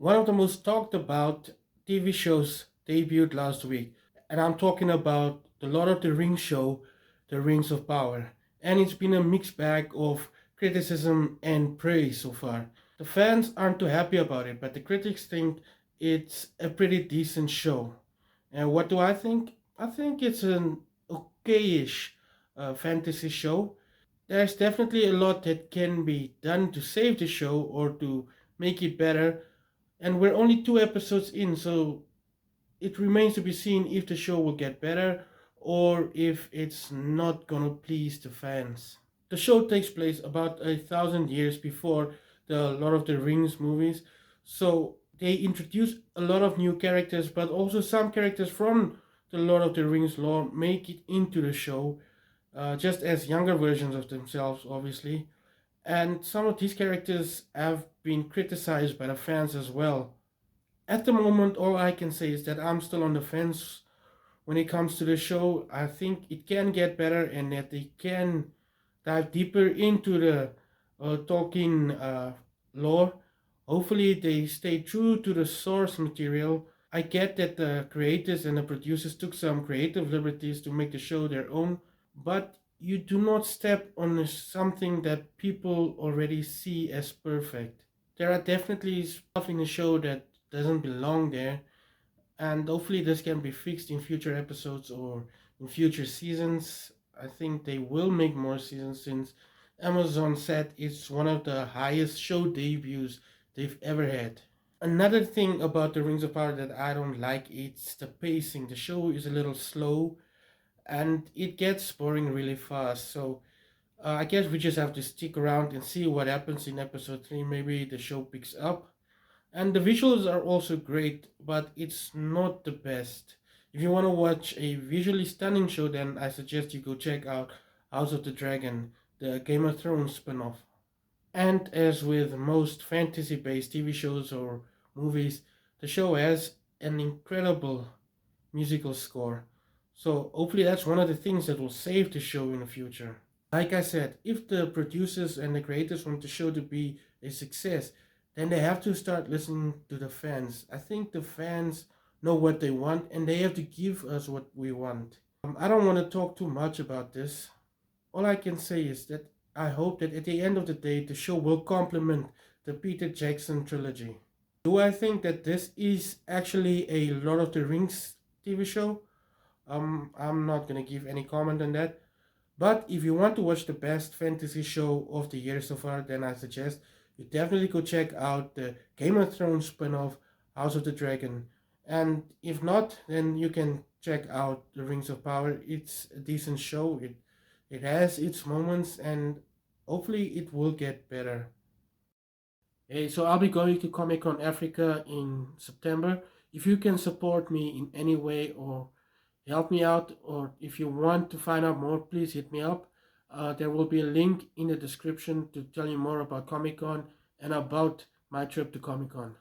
One of the most talked about TV shows debuted last week, and I'm talking about the Lord of the Rings show, The Rings of Power. And it's been a mixed bag of criticism and praise so far. The fans aren't too happy about it, but the critics think it's a pretty decent show. And what do I think? I think it's an okayish fantasy show. There's definitely a lot that can be done to save the show or to make it better, and we're only two episodes in, so it remains to be seen if the show will get better or if it's not gonna please the fans. The show takes place about 1,000 years before the Lord of the Rings movies, so they introduce a lot of new characters, but also some characters from the Lord of the Rings lore make it into the show, just as younger versions of themselves, obviously. And some of these characters have been criticized by the fans as well. At the moment, all I can say is that I'm still on the fence when it comes to the show. I think it can get better and that they can dive deeper into the Tolkien lore. Hopefully, they stay true to the source material. I get that the creators and the producers took some creative liberties to make the show their own, but you do not step on something that people already see as perfect. There are definitely stuff in the show that doesn't belong there, and hopefully this can be fixed in future episodes or in future seasons. I think they will make more seasons since Amazon said it's one of the highest show debuts they've ever had. Another thing about the Rings of Power that I don't like, it's the pacing. The show is a little slow and it gets boring really fast. So I guess we just have to stick around and see what happens in episode 3. Maybe the show picks up. And the visuals are also great, but it's not the best. If you want to watch a visually stunning show, then I suggest you go check out House of the Dragon, the Game of Thrones spin-off. And as with most fantasy-based TV shows or movies, the show has an incredible musical score. So hopefully that's one of the things that will save the show in the future. Like I said, if the producers and the creators want the show to be a success, then they have to start listening to the fans. I think the fans know what they want and they have to give us what we want. I don't want to talk too much about this. All I can say is that I hope that at the end of the day, the show will complement the Peter Jackson trilogy. Do I think that this is actually a Lord of the Rings TV show? I'm not gonna give any comment on that. But if you want to watch the best fantasy show of the year so far, then I suggest you definitely go check out the Game of Thrones spin-off, House of the Dragon. And if not, then you can check out The Rings of Power. It's a decent show. It has its moments and hopefully it will get better. Hey, so I'll be going to Comic Con Africa in September. If you can support me in any way or help me out, or if you want to find out more, please hit me up. There will be a link in the description to tell you more about Comic Con and about my trip to Comic Con.